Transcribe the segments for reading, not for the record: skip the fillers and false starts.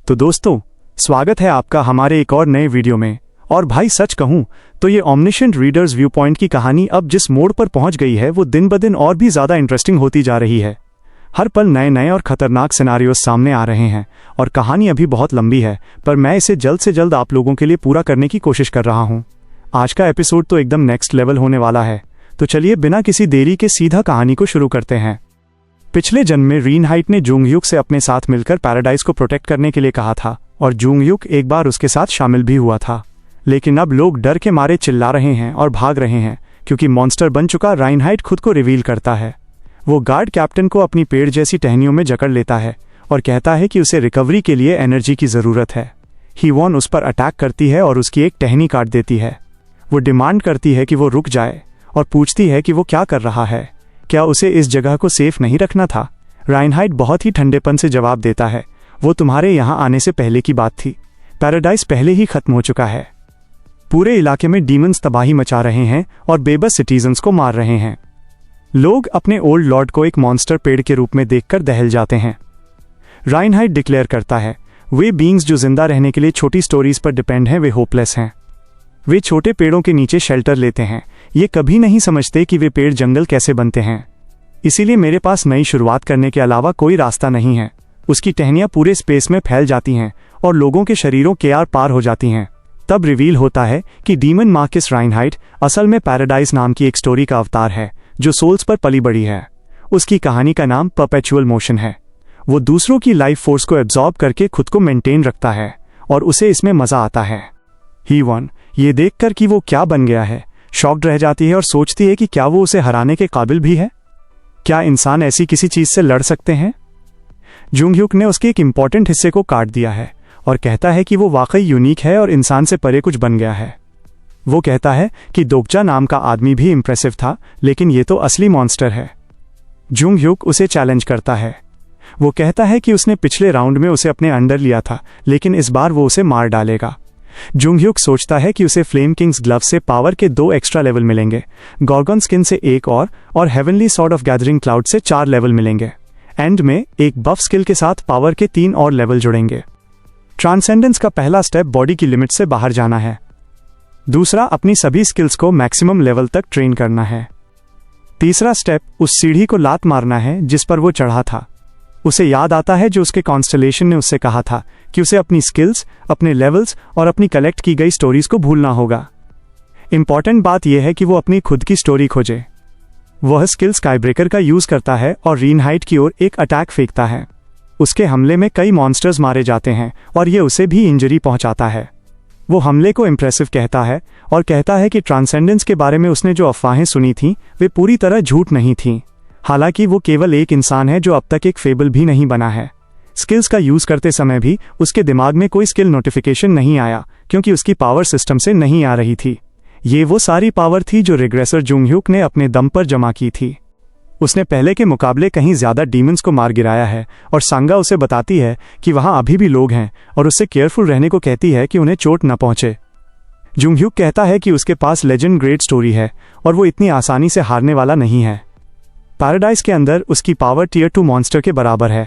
तो दोस्तों, स्वागत है आपका हमारे एक और नए वीडियो में। और भाई सच कहूं तो ये ओमनिशेंट रीडर्स व्यू पॉइंट की कहानी अब जिस मोड़ पर पहुंच गई है वो दिन ब दिन और भी ज़्यादा इंटरेस्टिंग होती जा रही है। हर पल नए नए और ख़तरनाक सिनारियोज सामने आ रहे हैं और कहानी अभी बहुत लंबी है, पर मैं इसे जल्द से जल्द आप लोगों के लिए पूरा करने की कोशिश कर रहा हूँ। आज का एपिसोड तो एकदम नेक्स्ट लेवल होने वाला है, तो चलिए बिना किसी देरी के सीधा कहानी को शुरू करते हैं। पिछले जन्म में रीनहाइट ने जूंगयुक से अपने साथ मिलकर पैराडाइज को प्रोटेक्ट करने के लिए कहा था और जूंगयुक एक बार उसके साथ शामिल भी हुआ था। लेकिन अब लोग डर के मारे चिल्ला रहे हैं और भाग रहे हैं क्योंकि मॉन्स्टर बन चुका रीनहाइट खुद को रिवील करता है। वो गार्ड कैप्टन को अपनी पेड़ जैसी टहनियों में जकड़ लेता है और कहता है कि उसे रिकवरी के लिए एनर्जी की ज़रूरत है। हीवॉन उस पर अटैक करती है और उसकी एक टहनी काट देती है। वो डिमांड करती है कि वो रुक जाए और पूछती है कि वो क्या कर रहा है, क्या उसे इस जगह को सेफ नहीं रखना था। रीनहाइट बहुत ही ठंडेपन से जवाब देता है, वो तुम्हारे यहाँ आने से पहले की बात थी। पैराडाइज पहले ही खत्म हो चुका है। पूरे इलाके में डीमंस तबाही मचा रहे हैं और बेबस सिटीजन्स को मार रहे हैं। लोग अपने ओल्ड लॉर्ड को एक मॉन्स्टर पेड़ के रूप में देखकर दहल जाते हैं। रीनहाइट डिक्लेयर करता है, वे बीइंग्स जो जिंदा रहने के लिए छोटी स्टोरीज पर डिपेंड हैं वे होपलेस हैं। वे छोटे पेड़ों के नीचे शेल्टर लेते हैं, ये कभी नहीं समझते कि वे पेड़ जंगल कैसे बनते हैं। इसीलिए मेरे पास नई शुरुआत करने के अलावा कोई रास्ता नहीं है। उसकी टहनियाँ पूरे स्पेस में फैल जाती हैं और लोगों के शरीरों के आर पार हो जाती हैं। तब रिवील होता है कि डीमन मार्किस रीनहाइट असल में पैराडाइज नाम की एक स्टोरी का अवतार है जो सोल्स पर पली बड़ी है। उसकी कहानी का नाम परपेचुअल मोशन है। वो दूसरों की लाइफ फोर्स को एब्जॉर्ब करके खुद को मेंटेन रखता है और उसे इसमें मजा आता है। हीवॉन ये देखकर कि वो क्या बन गया है शॉक्ड रह जाती है और सोचती है कि क्या वो उसे हराने के काबिल भी है। क्या इंसान ऐसी किसी चीज से लड़ सकते हैं? जूंगयुक ने उसके एक इंपॉर्टेंट हिस्से को काट दिया है और कहता है कि वो वाकई यूनिक है और इंसान से परे कुछ बन गया है। वो कहता है कि दोगजा नाम का आदमी भी इंप्रेसिव था, लेकिन ये तो असली मॉन्स्टर है। जूंगयुक उसे चैलेंज करता है। वो कहता है कि उसने पिछले राउंड में उसे अपने अंडर लिया था, लेकिन इस बार वो उसे मार डालेगा। जूंगयुक सोचता है कि उसे फ्लेम किंग्स ग्लव से पावर के 2 एक्स्ट्रा लेवल मिलेंगे, गॉर्गन स्किन से 1 और heavenly sword of gathering cloud से 4 लेवल मिलेंगे। एंड में एक बफ स्किल के साथ पावर के 3 और लेवल जुड़ेंगे। ट्रांसेंडेंस का पहला स्टेप बॉडी की लिमिट से बाहर जाना है। दूसरा, अपनी सभी स्किल्स को मैक्सिमम लेवल तक ट्रेन करना है। तीसरा स्टेप, उस सीढ़ी को लात मारना है जिस पर वो चढ़ा था। उसे याद आता है जो उसके कॉन्स्टलेशन ने उससे कहा था कि उसे अपनी स्किल्स, अपने लेवल्स और अपनी कलेक्ट की गई स्टोरीज को भूलना होगा। इंपॉर्टेंट बात यह है कि वो अपनी खुद की स्टोरी खोजे। वह स्किल स्काईब्रेकर का यूज करता है और रीनहाइट की ओर एक अटैक फेंकता है। उसके हमले में कई मॉन्स्टर्स मारे जाते हैं और ये उसे भी इंजरी पहुंचाता है। वो हमले को इम्प्रेसिव कहता है और कहता है कि ट्रांसेंडेंस के बारे में उसने जो अफवाहें सुनी थीं वे पूरी तरह झूठ नहीं थीं। हालांकि वो केवल एक इंसान है जो अब तक एक फेबल भी नहीं बना है। स्किल्स का यूज करते समय भी उसके दिमाग में कोई स्किल नोटिफिकेशन नहीं आया क्योंकि उसकी पावर सिस्टम से नहीं आ रही थी। ये वो सारी पावर थी जो रिग्रेसर जूंगयुक ने अपने दम पर जमा की थी। उसने पहले के मुकाबले कहीं ज्यादा डीमंस को मार गिराया है और सांगा उसे बताती है कि वहां अभी भी लोग हैं और उससे केयरफुल रहने को कहती है कि उन्हें चोट न पहुंचे। जूंगयुक कहता है कि उसके पास लेजेंड ग्रेट स्टोरी है और वो इतनी आसानी से हारने वाला नहीं है। पैराडाइज के अंदर उसकी पावर टियर 2 मॉन्स्टर के बराबर है।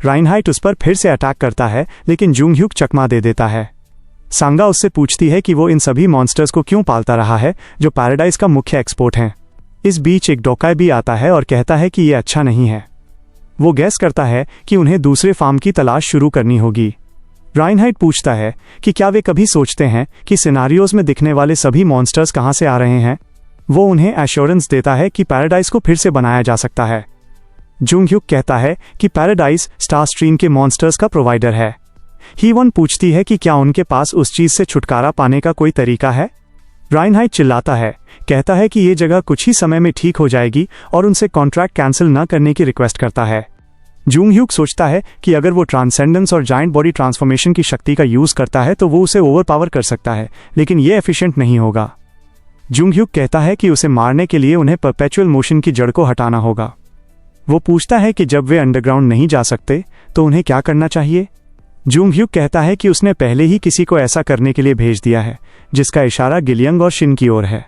रीनहाइट उस पर फिर से अटैक करता है, लेकिन जूंगयुक चकमा दे देता है। सांगा उससे पूछती है कि वो इन सभी मॉन्स्टर्स को क्यों पालता रहा है जो पैराडाइज का मुख्य एक्सपोर्ट हैं। इस बीच एक डोकाई भी आता है और कहता है कि ये अच्छा नहीं है। वो गैस करता है कि उन्हें दूसरे फार्म की तलाश शुरू करनी होगी। रीनहाइट पूछता है कि क्या वे कभी सोचते हैं कि सिनारियोज में दिखने वाले सभी मॉन्स्टर्स कहाँ से आ रहे हैं। वो उन्हें एश्योरेंस देता है कि पैराडाइज को फिर से बनाया जा सकता है। जूंगयुक कहता है कि पैराडाइज स्टार स्ट्रीम के मॉन्स्टर्स का प्रोवाइडर है। हीवॉन पूछती है कि क्या उनके पास उस चीज से छुटकारा पाने का कोई तरीका है। रीनहाइट चिल्लाता है, कहता है कि ये जगह कुछ ही समय में ठीक हो जाएगी और उनसे कॉन्ट्रैक्ट कैंसिल न करने की रिक्वेस्ट करता है। जूंगयुक सोचता है कि अगर वो ट्रांसेंडेंस और जायंट बॉडी ट्रांसफॉर्मेशन की शक्ति का यूज करता है तो वो उसे ओवरपावर कर सकता है, लेकिन ये एफिशिएंट नहीं होगा। जूंगयुक कहता है कि उसे मारने के लिए उन्हें परपेचुअल मोशन की जड़ को हटाना होगा। वो पूछता है कि जब वे अंडरग्राउंड नहीं जा सकते तो उन्हें क्या करना चाहिए। जूंगयुक कहता है कि उसने पहले ही किसी को ऐसा करने के लिए भेज दिया है, जिसका इशारा गिलियंग और शिन की ओर है।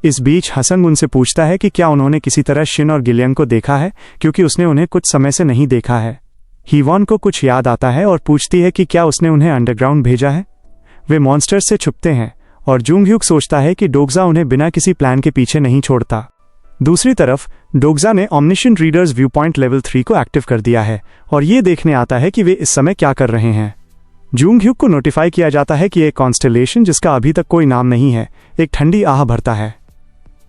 इस बीच हसन उनसे पूछता है कि क्या उन्होंने किसी तरह शिन और गिलियंग को देखा है, क्योंकि उसने उन्हें कुछ समय से नहीं देखा है। हीवॉन को कुछ याद आता है और पूछती है कि क्या उसने उन्हें अंडरग्राउंड भेजा है। वे मॉन्स्टर्स से छुपते हैं और जुंगह्युक सोचता है कि डोग्जा उन्हें बिना किसी प्लान के पीछे नहीं छोड़ता। दूसरी तरफ डोग्जा ने ऑमनिशेंट रीडर्स व्यू पॉइंट लेवल 3 को एक्टिव कर दिया है और ये देखने आता है कि वे इस समय क्या कर रहे हैं। जुंगह्युक को नोटिफाई किया जाता है कि एक कॉन्स्टेलेशन जिसका अभी तक कोई नाम नहीं है एक ठंडी आह भरता है।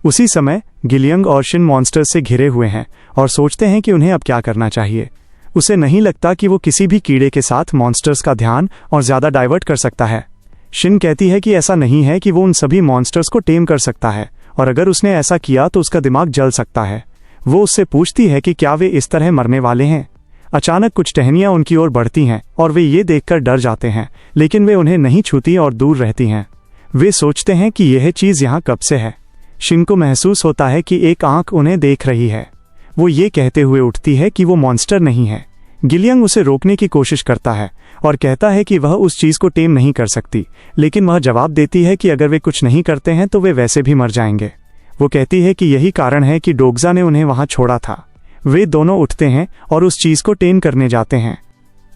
उसी समय गिलियंग और शिन मॉन्स्टर्स से घिरे हुए हैं और सोचते हैं कि उन्हें अब क्या करना चाहिए। उसे नहीं लगता कि वो किसी भी कीड़े के साथ मॉन्स्टर्स का ध्यान और ज्यादा डाइवर्ट कर सकता है। शिन कहती है कि ऐसा नहीं है कि वो उन सभी मॉन्स्टर्स को टेम कर सकता है और अगर उसने ऐसा किया तो उसका दिमाग जल सकता है। वो उससे पूछती है कि क्या वे इस तरह मरने वाले हैं। अचानक कुछ टहनियां उनकी ओर बढ़ती हैं और वे ये देखकर डर जाते हैं, लेकिन वे उन्हें नहीं छूती और दूर रहती हैं। वे सोचते हैं कि यह चीज यहाँ कब से है। शिन को महसूस होता है कि एक आंख उन्हें देख रही है। वो ये कहते हुए उठती है कि वो मॉन्स्टर नहीं है। गिलियंग उसे रोकने की कोशिश करता है और कहता है कि वह उस चीज को टेम नहीं कर सकती, लेकिन वह जवाब देती है कि अगर वे कुछ नहीं करते हैं तो वे वैसे भी मर जाएंगे। वो कहती है कि यही कारण है कि डोग्जा ने उन्हें वहां छोड़ा था। वे दोनों उठते हैं और उस चीज को टेम करने जाते हैं।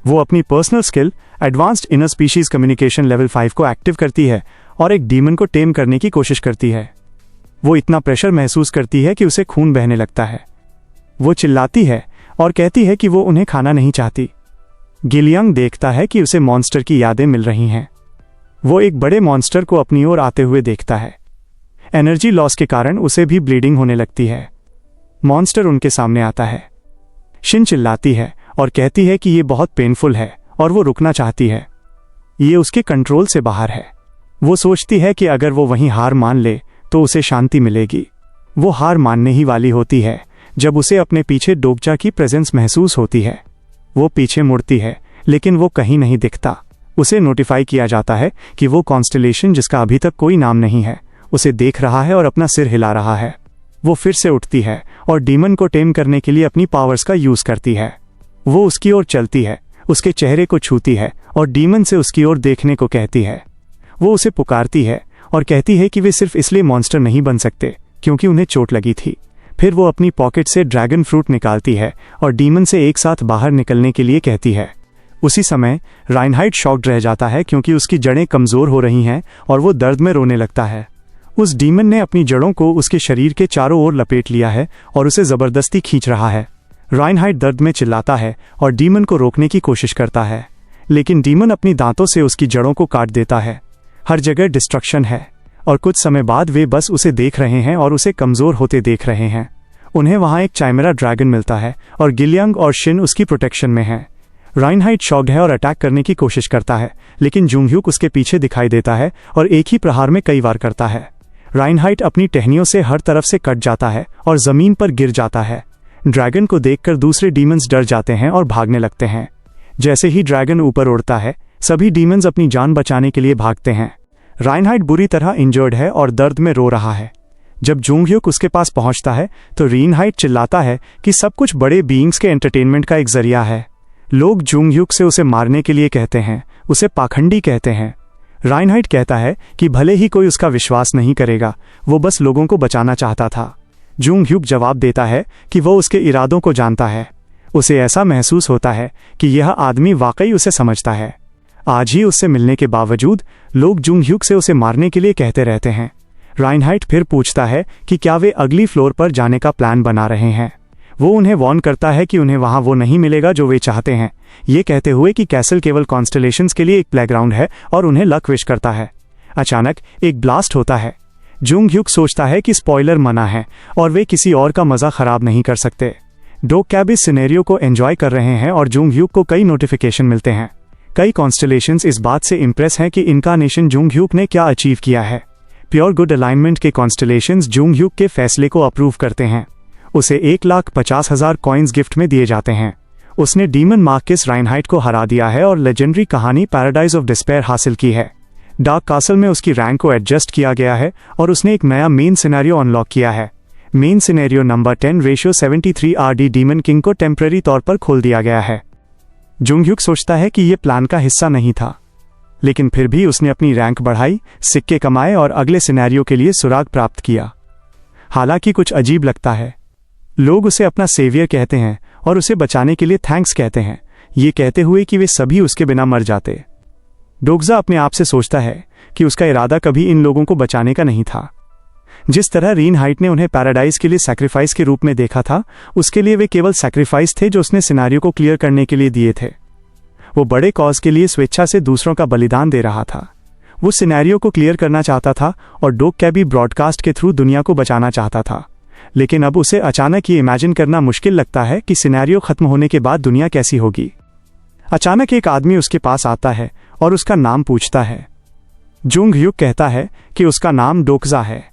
वो अपनी personal skill advanced inner species communication level 5 को एक्टिव करती है और एक डीमन को टेम करने की कोशिश करती है। वो इतना प्रेशर महसूस करती है कि उसे खून बहने लगता है। वो चिल्लाती है और कहती है कि वो उन्हें खाना नहीं चाहती। गिलियंग देखता है कि उसे मॉन्स्टर की यादें मिल रही हैं। वो एक बड़े मॉन्स्टर को अपनी ओर आते हुए देखता है। एनर्जी लॉस के कारण उसे भी ब्लीडिंग होने लगती है। मॉन्स्टर उनके सामने आता है। शिन चिल्लाती है और कहती है कि ये बहुत पेनफुल है और वो रुकना चाहती है। ये उसके कंट्रोल से बाहर है। वो सोचती है कि अगर वो वहीं हार मान ले तो उसे शांति मिलेगी। वो हार मानने ही वाली होती है जब उसे अपने पीछे डोग्जा की प्रेजेंस महसूस होती है। वो पीछे मुड़ती है लेकिन वो कहीं नहीं दिखता। उसे नोटिफाई किया जाता है कि वो कॉन्स्टेलेशन जिसका अभी तक कोई नाम नहीं है उसे देख रहा है और अपना सिर हिला रहा है। वो फिर से उठती है और डीमन को टेम करने के लिए अपनी पावर्स का यूज करती है। वो उसकी ओर चलती है, उसके चेहरे को छूती है और डीमन से उसकी ओर देखने को कहती है। वो उसे पुकारती है और कहती है कि वे सिर्फ इसलिए मॉन्स्टर नहीं बन सकते क्योंकि उन्हें चोट लगी थी। फिर वो अपनी पॉकेट से ड्रैगन फ्रूट निकालती है और डीमन से एक साथ बाहर निकलने के लिए कहती है। उसी समय राइनहाइड शॉक्ड रह जाता है क्योंकि उसकी जड़ें कमजोर हो रही हैं और वो दर्द में रोने लगता है। उस डीमन ने अपनी जड़ों को उसके शरीर के चारों ओर लपेट लिया है और उसे जबरदस्ती खींच रहा है। राइनहाइड दर्द में चिल्लाता है और डीमन को रोकने की कोशिश करता है, लेकिन डीमन अपनी दांतों से उसकी जड़ों को काट देता है। हर जगह डिस्ट्रक्शन है और कुछ समय बाद वे बस उसे देख रहे हैं और उसे कमजोर होते देख रहे हैं। उन्हें वहां एक चाइमेरा ड्रैगन मिलता है और गिलियंग और शिन उसकी प्रोटेक्शन में हैं। राइनहाइड शॉक्ड है और अटैक करने की कोशिश करता है, लेकिन जुंगह्युक उसके पीछे दिखाई देता है और एक ही प्रहार में कई बार करता है। राइनहाइड अपनी टहनियों से हर तरफ से कट जाता है और जमीन पर गिर जाता है। ड्रैगन को देखकर दूसरे डीमंस डर जाते हैं और भागने लगते हैं। जैसे ही ड्रैगन ऊपर उड़ता है, सभी डीमंस अपनी जान बचाने के लिए भागते हैं। राइनहाइड बुरी तरह इंजर्ड है और दर्द में रो रहा है। जब जुंगह्युक उसके पास पहुंचता है तो राइनहाइड चिल्लाता है कि सब कुछ बड़े बीइंग्स के एंटरटेनमेंट का एक जरिया है। लोग जुंगह्युक से उसे मारने के लिए कहते हैं, उसे पाखंडी कहते हैं। राइनहाइड कहता है कि भले ही कोई उसका विश्वास नहीं करेगा, वो बस लोगों को बचाना चाहता था। जुंगह्युक जवाब देता है कि वो उसके इरादों को जानता है। उसे ऐसा महसूस होता है कि यह आदमी वाकई उसे समझता है। आज ही उससे मिलने के बावजूद लोग जुंगह्युक से उसे मारने के लिए कहते रहते हैं। राइनहाइड फिर पूछता है कि क्या वे अगली फ्लोर पर जाने का प्लान बना रहे हैं। वो उन्हें वार्न करता है कि उन्हें वहां वो नहीं मिलेगा जो वे चाहते हैं, ये कहते हुए कि कैसल केवल कॉन्स्टेलेशंस के लिए एक प्लेग्राउंड है और उन्हें लक विश करता है। अचानक एक ब्लास्ट होता है। जुंगह्युक सोचता है कि स्पॉइलर मना है और वे किसी और का मजा खराब नहीं कर सकते। डोग कैब इस सिनेरियो को एंजॉय कर रहे हैं और जुंगह्युक को कई नोटिफिकेशन मिलते हैं। कई कॉन्स्टेलेशंस इस बात से इंप्रेस हैं कि इनकार्नेशन जुंगह्युक ने क्या अचीव किया है। प्योर गुड अलाइनमेंट के कॉन्स्टेलेशंस जुंगह्युक के फैसले को अप्रूव करते हैं। उसे 1,50,000 कॉइन्स गिफ्ट में दिए जाते हैं। उसने डीमन मार्किस राइनहाइड को हरा दिया है और लेजेंडरी कहानी पैराडाइज ऑफ डिस्पेयर हासिल की है। डार्क कासल में उसकी रैंक को एडजस्ट किया गया है और उसने एक नया मेन सिनेरियो अनलॉक किया है। Main scenario number 10:73 RD demon king को टेम्पररी तौर पर खोल दिया गया है। जुंगह्युक सोचता है कि यह प्लान का हिस्सा नहीं था, लेकिन फिर भी उसने अपनी रैंक बढ़ाई, सिक्के कमाए और अगले सिनेरियो के लिए सुराग प्राप्त किया। हालांकि कुछ अजीब लगता है। लोग उसे अपना सेवियर कहते हैं और उसे बचाने के लिए थैंक्स कहते हैं। ये कहते हुए कि वे सभी उसके बिना मर जाते। डोग्जा अपने आप से सोचता है कि उसका इरादा कभी इन लोगों को बचाने का नहीं था। जिस तरह रीनहाइट ने उन्हें पैराडाइज के लिए सैक्रिफाइस के रूप में देखा था, उसके लिए वे केवल सैक्रिफाइस थे जो उसने सिनेरियो को क्लियर करने के लिए दिए थे। वो बड़े कॉज के लिए स्वेच्छा से दूसरों का बलिदान दे रहा था। वो सिनेरियो को क्लियर करना चाहता था और डोग कैबी ब्रॉडकास्ट के थ्रू दुनिया को बचाना चाहता था। लेकिन अब उसे अचानक ये इमेजिन करना मुश्किल लगता है कि सिनेरियो खत्म होने के बाद दुनिया कैसी होगी। अचानक एक आदमी उसके पास आता है और उसका नाम पूछता है। जुंग ह्युक कहता है कि उसका नाम डोग्जा है।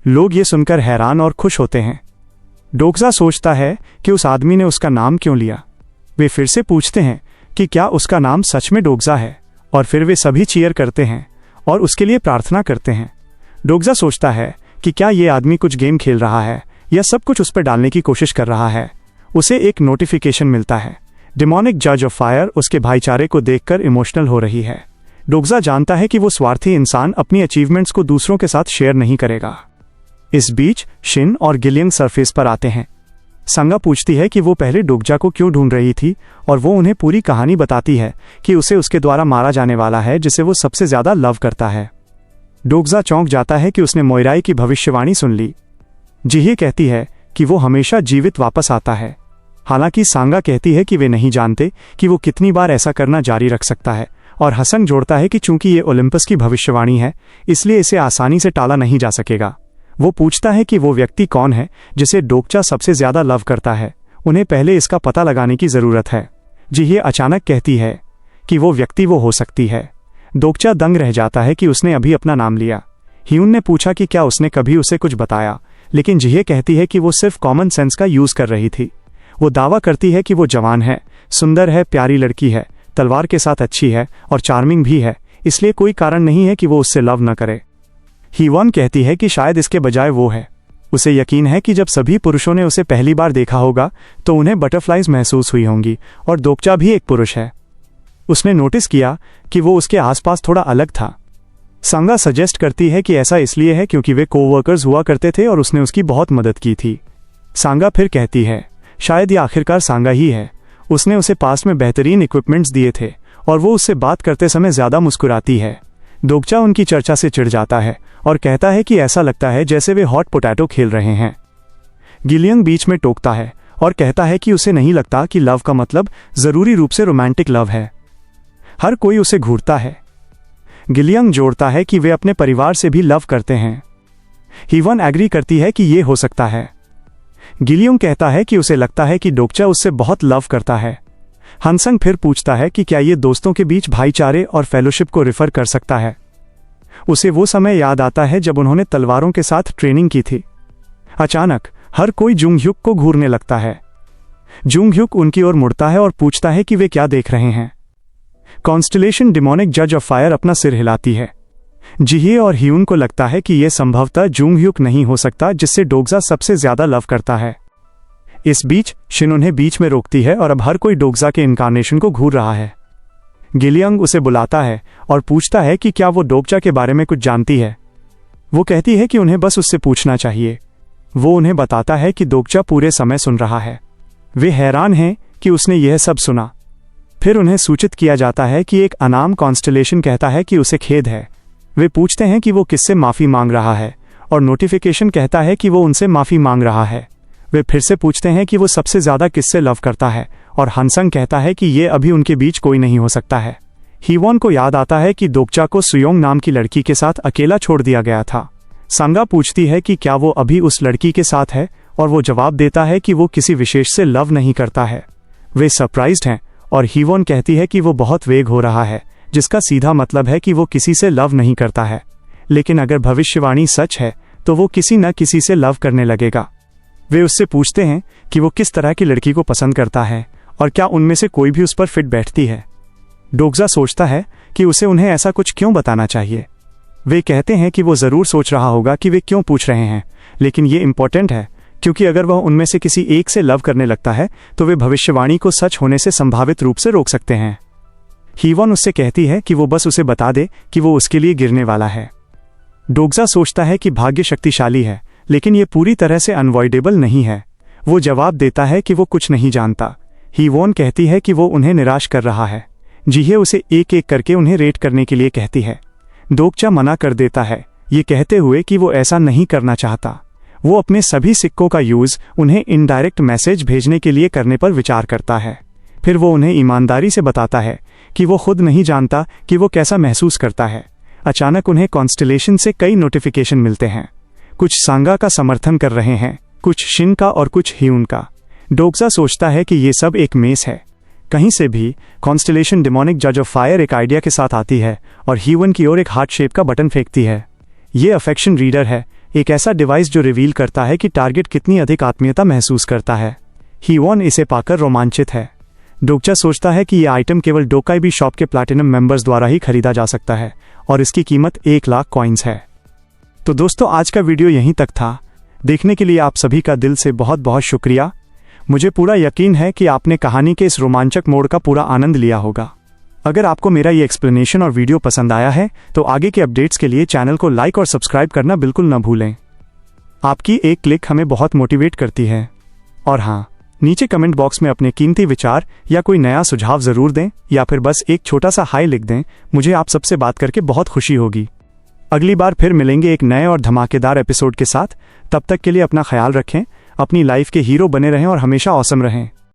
लोग ये सुनकर हैरान और खुश होते हैं। डोग्जा सोचता है कि उस आदमी ने उसका नाम क्यों लिया। वे फिर से पूछते हैं कि क्या उसका नाम सच में डोग्जा है, और फिर वे सभी चीयर करते हैं और उसके लिए प्रार्थना करते हैं। डोग्जा सोचता है कि क्या ये आदमी कुछ गेम खेल रहा है या सब कुछ उस पर डालने की कोशिश कर रहा है। उसे एक नोटिफिकेशन मिलता है। डिमोनिक जज ऑफ फायर उसके भाईचारे को देखकर इमोशनल हो रही है। डोग्जा जानता है कि वो स्वार्थी इंसान अपनी अचीवमेंट्स को दूसरों के साथ शेयर नहीं करेगा। इस बीच शिन और गिलियंग सरफेस पर आते हैं। संगा पूछती है कि वो पहले डोग्जा को क्यों ढूंढ रही थी, और वो उन्हें पूरी कहानी बताती है कि उसे उसके द्वारा मारा जाने वाला है जिसे वो सबसे ज्यादा लव करता है। डोग्जा चौंक जाता है कि उसने मोइराई की भविष्यवाणी सुन ली। जिहे कहती है कि वो हमेशा जीवित वापस आता है। हालांकि सांगा कहती है कि वे नहीं जानते कि वो कितनी बार ऐसा करना जारी रख सकता है, और हसंग जोड़ता है कि चूंकि ये ओलंपस की भविष्यवाणी है इसलिए इसे आसानी से टाला नहीं जा सकेगा। वो पूछता है कि वो व्यक्ति कौन है जिसे डोग्जा सबसे ज्यादा लव करता है। उन्हें पहले इसका पता लगाने की जरूरत है। जिहे अचानक कहती है कि वो व्यक्ति वो हो सकती है। डोग्जा दंग रह जाता है कि उसने अभी अपना नाम लिया। ह्यून ने पूछा कि क्या उसने कभी उसे कुछ बताया, लेकिन जिहे कहती है कि वो सिर्फ कॉमन सेंस का यूज कर रही थी। वो दावा करती है कि वो जवान है, सुंदर है, प्यारी लड़की है, तलवार के साथ अच्छी है और चार्मिंग भी है, इसलिए कोई कारण नहीं है कि वो उससे लव न करे। हीवन कहती है कि शायद इसके बजाय वो है। उसे यकीन है कि जब सभी पुरुषों ने उसे पहली बार देखा होगा तो उन्हें बटरफ्लाइज महसूस हुई होंगी, और डोग्जा भी एक पुरुष है। उसने नोटिस किया कि वो उसके आसपास थोड़ा अलग था। संगा सजेस्ट करती है कि ऐसा इसलिए है क्योंकि वे कोवर्कर्स हुआ करते थे और उसने उसकी बहुत मदद की थी। सांगा फिर कहती है शायद ये आखिरकार सांगा ही है। उसने उसे पास में बेहतरीन इक्विपमेंट्स दिए थे और वो उससे बात करते समय ज्यादा मुस्कुराती है। डोग्जा उनकी चर्चा से चिढ़ जाता है और कहता है कि ऐसा लगता है जैसे वे हॉट पोटैटो खेल रहे हैं। गिलियंग बीच में टोकता है और कहता है कि उसे नहीं लगता कि लव का मतलब जरूरी रूप से रोमांटिक लव है। हर कोई उसे घूरता है। गिलियंग जोड़ता है कि वे अपने परिवार से भी लव करते हैं। हीवन एग्री करती है कि ये हो सकता है। गिलियंग कहता है कि उसे लगता है कि डोग्जा उससे बहुत लव करता है। हनसंग फिर पूछता है कि क्या ये दोस्तों के बीच भाईचारे और फेलोशिप को रिफर कर सकता है। उसे वो समय याद आता है जब उन्होंने तलवारों के साथ ट्रेनिंग की थी। अचानक हर कोई जुंग ह्युक को घूरने लगता है। जुंग ह्युक उनकी ओर मुड़ता है और पूछता है कि वे क्या देख रहे हैं। कॉन्स्टलेशन डिमोनिक जज ऑफ फायर अपना सिर हिलाती है। जिहे और ह्यून को लगता है कि यह संभवतः जुंग ह्युक नहीं हो सकता जिससे डोग्जा सबसे ज्यादा लव करता है। इस बीच शिन उन्हें बीच में रोकती है और अब हर कोई डोग्जा के इनकारनेशन को घूर रहा है। गिलियंग उसे बुलाता है और पूछता है कि क्या वो डोग्जा के बारे में कुछ जानती है। वो कहती है कि उन्हें बस उससे पूछना चाहिए। वो उन्हें बताता है कि डोग्जा पूरे समय सुन रहा है। वे हैरान हैं कि उसने यह सब सुना। फिर उन्हें सूचित किया जाता है कि एक अनाम कॉन्स्टलेशन कहता है कि उसे खेद है। वे पूछते हैं कि वो किससे माफी मांग रहा है, और नोटिफिकेशन कहता है कि वो उनसे माफी मांग रहा है। वे फिर से पूछते हैं कि वो सबसे ज्यादा किससे लव करता है, और हनसंग कहता है कि ये अभी उनके बीच कोई नहीं हो सकता है। हीवॉन को याद आता है कि डोग्जा को सुयोंग नाम की लड़की के साथ अकेला छोड़ दिया गया था। सांगा पूछती है कि क्या वो अभी उस लड़की के साथ है, और वो जवाब देता है कि वो किसी विशेष से लव नहीं करता है। वे सरप्राइज्ड हैं और हीवॉन कहती है कि वो बहुत वेग हो रहा है, जिसका सीधा मतलब है कि वो किसी से लव नहीं करता है। लेकिन अगर भविष्यवाणी सच है तो वो किसी न किसी से लव करने लगेगा। वे उससे पूछते हैं कि वो किस तरह की लड़की को पसंद करता है और क्या उनमें से कोई भी उस पर फिट बैठती है। डोग्जा सोचता है कि उसे उन्हें ऐसा कुछ क्यों बताना चाहिए। वे कहते हैं कि वो जरूर सोच रहा होगा कि वे क्यों पूछ रहे हैं, लेकिन ये इंपॉर्टेंट है क्योंकि अगर वह उनमें से किसी एक से लव करने लगता है तो वे भविष्यवाणी को सच होने से संभावित रूप से रोक सकते हैं। हीवॉन उससे कहती है कि वो बस उसे बता दे कि वो उसके लिए गिरने वाला है। डोग्जा सोचता है कि भाग्य शक्तिशाली है, लेकिन ये पूरी तरह से अनवॉइडेबल नहीं है। वो जवाब देता है कि वो कुछ नहीं जानता। हीवॉन कहती है कि वो उन्हें निराश कर रहा है। जीहे उसे एक एक करके उन्हें रेट करने के लिए कहती है। डोकचा मना कर देता है, ये कहते हुए कि वो ऐसा नहीं करना चाहता। वो अपने सभी सिक्कों का यूज उन्हें इनडायरेक्ट मैसेज भेजने के लिए करने पर विचार करता है। फिर वो उन्हें ईमानदारी से बताता है कि वो खुद नहीं जानता कि वो कैसा महसूस करता है। अचानक उन्हें कॉन्स्टलेशन से कई नोटिफिकेशन मिलते हैं। कुछ सांगा का समर्थन कर रहे हैं, कुछ शिन का और कुछ ह्यून का। डोकजा सोचता है कि ये सब एक मेस है। कहीं से भी कॉन्स्टलेशन डिमोनिक जज ऑफ फायर एक आइडिया के साथ आती है और ह्यून की ओर एक हार्ट शेप का बटन फेंकती है। ये अफेक्शन रीडर है, एक ऐसा डिवाइस जो रिवील करता है कि टारगेट कितनी अधिक आत्मीयता महसूस करता है। हीवॉन इसे पाकर रोमांचित है। डोकजा सोचता है कि यह आइटम केवल डोकाइबी शॉप के प्लैटिनम मेंबर्स द्वारा ही खरीदा जा सकता है और इसकी कीमत 1 लाख कॉइन्स है। तो दोस्तों, आज का वीडियो यहीं तक था। देखने के लिए आप सभी का दिल से बहुत बहुत शुक्रिया। मुझे पूरा यकीन है कि आपने कहानी के इस रोमांचक मोड़ का पूरा आनंद लिया होगा। अगर आपको मेरा ये एक्सप्लेनेशन और वीडियो पसंद आया है तो आगे के अपडेट्स के लिए चैनल को लाइक और सब्सक्राइब करना बिल्कुल न भूलें। आपकी एक क्लिक हमें बहुत मोटिवेट करती है। और हाँ, नीचे कमेंट बॉक्स में अपने कीमती विचार या कोई नया सुझाव ज़रूर दें या फिर बस एक छोटा सा हाई लिख दें। मुझे आप सबसे बात करके बहुत खुशी होगी। अगली बार फिर मिलेंगे एक नए और धमाकेदार एपिसोड के साथ। तब तक के लिए अपना ख्याल रखें, अपनी लाइफ के हीरो बने रहें और हमेशा ऑसम रहें।